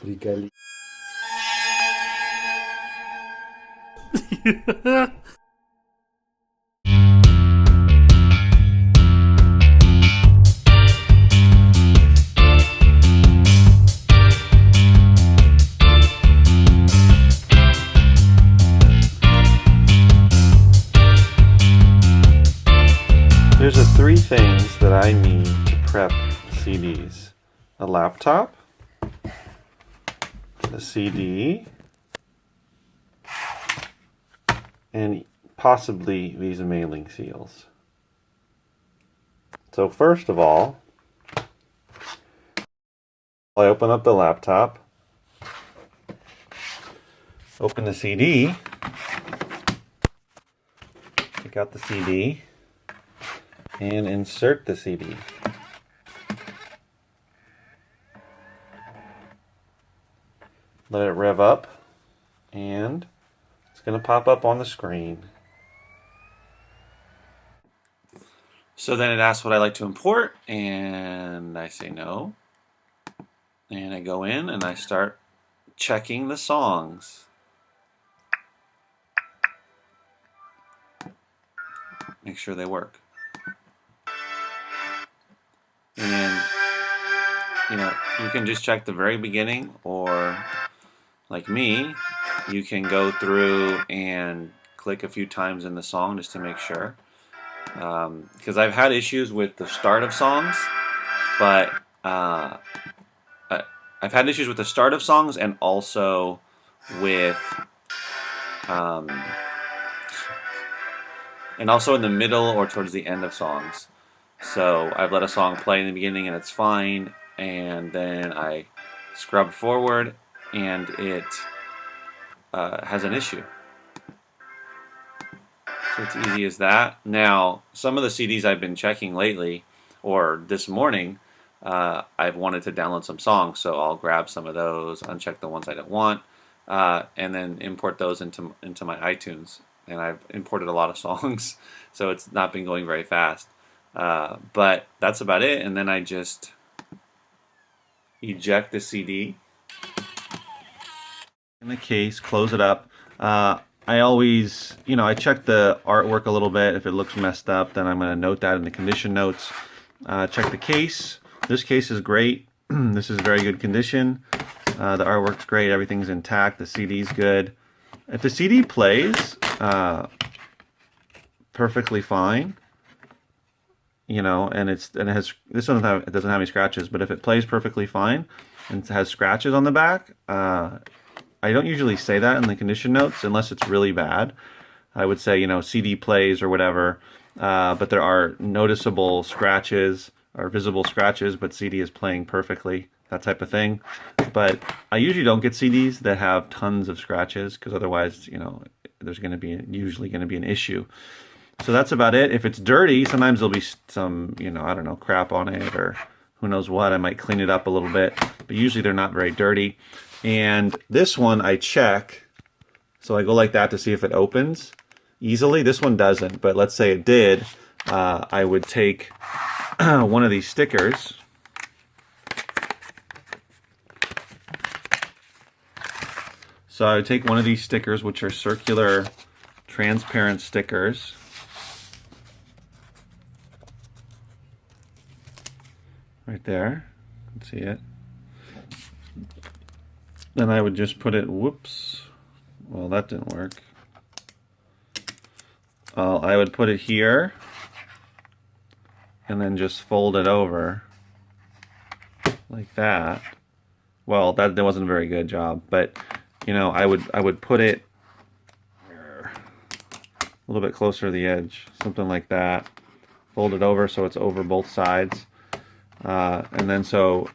Regali. There's the three things that I need to prep CDs. A laptop, a CD, and possibly these mailing seals. So first of all, I open up the laptop, open the CD, take out the CD, and insert the CD. Let it rev up, and it's going to pop up on the screen. So then it asks what I like to import, and I say no. And I go in and I start checking the songs. Make sure they work. And you can just check the very beginning, or like me, you can go through and click a few times in the song just to make sure. Because I've had issues with the start of songs, but I've had issues with the start of songs and also with and also in the middle or towards the end of songs. So I've let a song play in the beginning and it's fine, and then I scrub forward and it has an issue. So it's easy as that. Now, some of the CDs I've been checking lately, or this morning, I've wanted to download some songs, so I'll grab some of those, uncheck the ones I don't want, and then import those into my iTunes. And I've imported a lot of songs, so it's not been going very fast. But that's about it, and then I just eject the CD in the case, close it up. I always, I check the artwork a little bit. If it looks messed up, then I'm going to note that in the condition notes. Check the case. This case is great. This is very good condition. The artwork's great. Everything's intact. The CD's good. If the CD plays perfectly fine, and it doesn't have any scratches, but if it plays perfectly fine and it has scratches on the back, I don't usually say that in the condition notes unless it's really bad. I would say, CD plays or whatever, but there are noticeable scratches or visible scratches, but CD is playing perfectly, that type of thing. But I usually don't get CDs that have tons of scratches, because otherwise, there's usually going to be an issue. So that's about it. If it's dirty, sometimes there'll be some, I don't know, crap on it or who knows what. I might clean it up a little bit, but usually they're not very dirty. And this one I check, so I go like that to see if it opens easily. This one doesn't, but let's say it did. I would take one of these stickers, so I would take one of these stickers, which are circular transparent stickers, right there, you can see it. Then I would just put it, whoops, well that didn't work. I would put it here and then just fold it over like that. Well, that wasn't a very good job, but I would put it a little bit closer to the edge, something like that. Fold it over so it's over both sides, and then so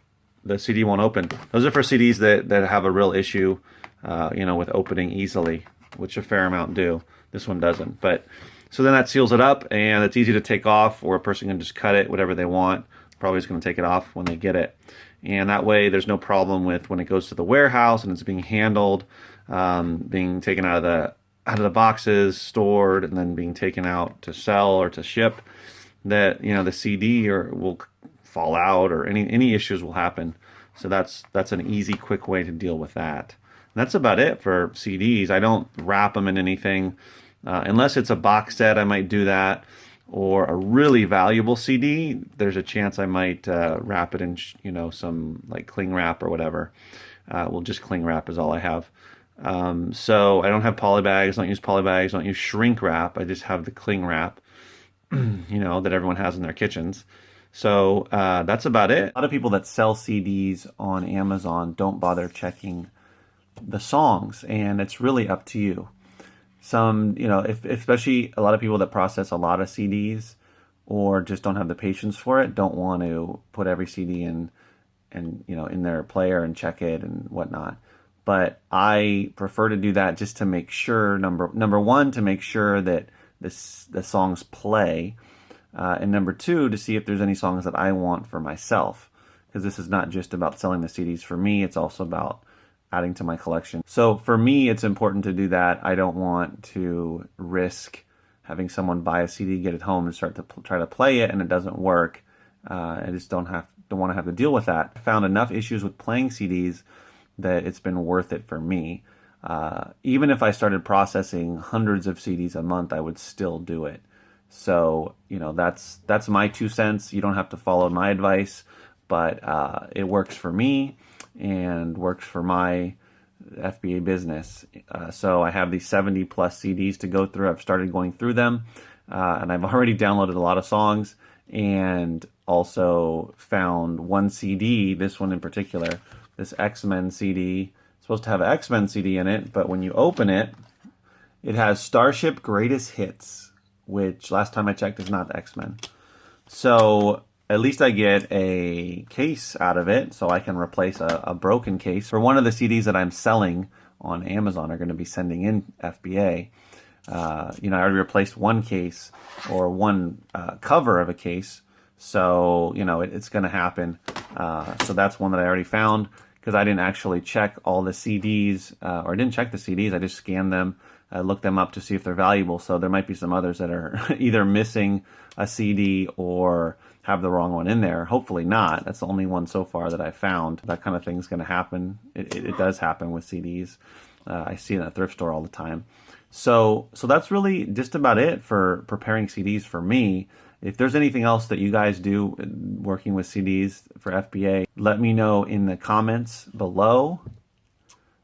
the CD won't open. Those are for CDs that have a real issue, with opening easily, which a fair amount do. This one doesn't. But so then that seals it up, and it's easy to take off, or a person can just cut it, whatever they want. Probably just going to take it off when they get it. And that way there's no problem with when it goes to the warehouse and it's being handled, being taken out of the boxes, stored, and then being taken out to sell or to ship, that the CD will fall out, or any issues will happen. So that's an easy, quick way to deal with that. And that's about it for CDs. I don't wrap them in anything. Unless it's a box set, I might do that. Or a really valuable CD, there's a chance I might wrap it in, some like cling wrap or whatever. Well, just cling wrap is all I have. So I don't have poly bags, don't use poly bags, don't use shrink wrap. I just have the cling wrap, that everyone has in their kitchens. So that's about it. A lot of people that sell CDs on Amazon don't bother checking the songs, and it's really up to you. Some, if especially a lot of people that process a lot of CDs or just don't have the patience for it, don't want to put every CD in and in their player and check it and whatnot. But I prefer to do that just to make sure, number one, to make sure that the songs play, and number two, to see if there's any songs that I want for myself, because this is not just about selling the CDs for me, it's also about adding to my collection. So for me, it's important to do that. I don't want to risk having someone buy a CD, get it home, and start to try to play it, and it doesn't work. I just don't want to have to deal with that. I found enough issues with playing CDs that it's been worth it for me. Even if I started processing hundreds of CDs a month, I would still do it. So that's my 2 cents. You don't have to follow my advice, but it works for me and works for my FBA business. So I have these 70 plus CDs to go through. I've started going through them, and I've already downloaded a lot of songs, and also found one CD, this one in particular, this X-Men CD. It's supposed to have an X-Men CD in it, but when you open it, it has Starship Greatest Hits, which last time I checked is not X-Men. So at least I get a case out of it, so I can replace a broken case. For one of the CDs that I'm selling on Amazon are going to be sending in FBA. I already replaced one case, or one cover of a case, so it's going to happen. So that's one that I already found, because I didn't actually check all the CDs, or I didn't check the CDs. I just scanned them, looked them up to see if they're valuable. So there might be some others that are either missing a CD or have the wrong one in there. Hopefully not. That's the only one so far that I found. That kind of thing's going to happen. It does happen with CDs. I see it in a thrift store all the time. So that's really just about it for preparing CDs for me. If there's anything else that you guys do working with CDs for FBA, let me know in the comments below.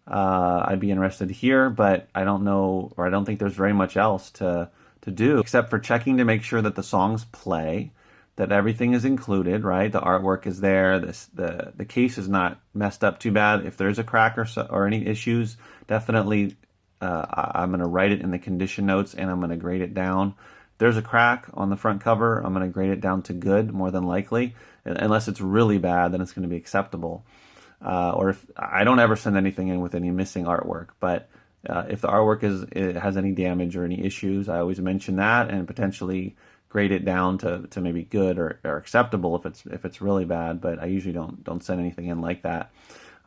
I'd be interested to hear, but I don't know, or I don't think there's very much else to do except for checking to make sure that the songs play, that everything is included, right? The artwork is there. The case is not messed up too bad. If there's a crack or any issues, definitely I'm going to write it in the condition notes, and I'm going to grade it down. If there's a crack on the front cover, I'm going to grade it down to good, more than likely. Unless it's really bad, then it's going to be acceptable. Or if I don't ever send anything in with any missing artwork, but if the artwork has any damage or any issues, I always mention that and potentially grade it down to maybe good or acceptable if it's really bad. But I usually don't send anything in like that.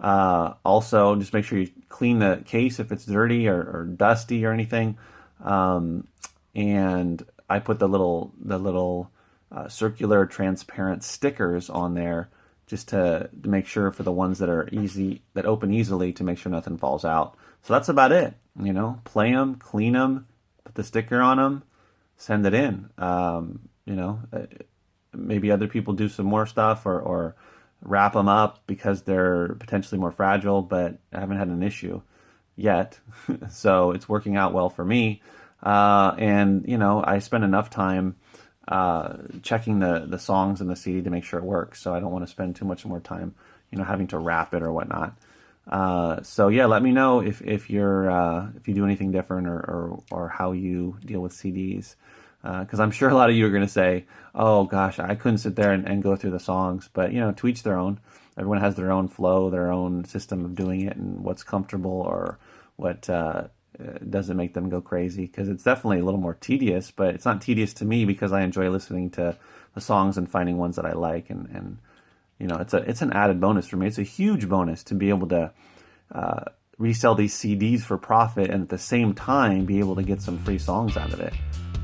Also, just make sure you clean the case if it's dirty or dusty or anything. And I put the little circular transparent stickers on there, just to make sure for the ones that open easily, to make sure nothing falls out. So that's about it. Play them, clean them, put the sticker on them, send it in. Maybe other people do some more stuff or wrap them up because they're potentially more fragile, but I haven't had an issue yet. So it's working out well for me. And I spend enough time checking the songs in the CD to make sure it works. So I don't want to spend too much more time, having to wrap it or whatnot. So yeah, let me know if you do anything different or how you deal with CDs. Because I'm sure a lot of you are going to say, oh gosh, I couldn't sit there and go through the songs. But to each their own. Everyone has their own flow, their own system of doing it, and what's comfortable or what doesn't make them go crazy. Because it's definitely a little more tedious, but it's not tedious to me because I enjoy listening to the songs and finding ones that I like. And it's an added bonus for me. It's a huge bonus to be able to resell these CDs for profit and at the same time be able to get some free songs out of it.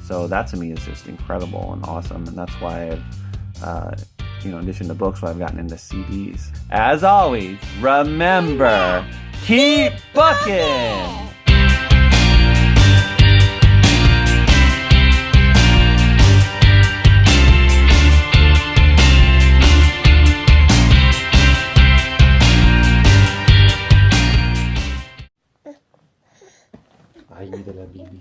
So that to me is just incredible and awesome, and that's why I've in addition to books, I've gotten into CDs. As always, remember, keep booking! Ayúdala, baby.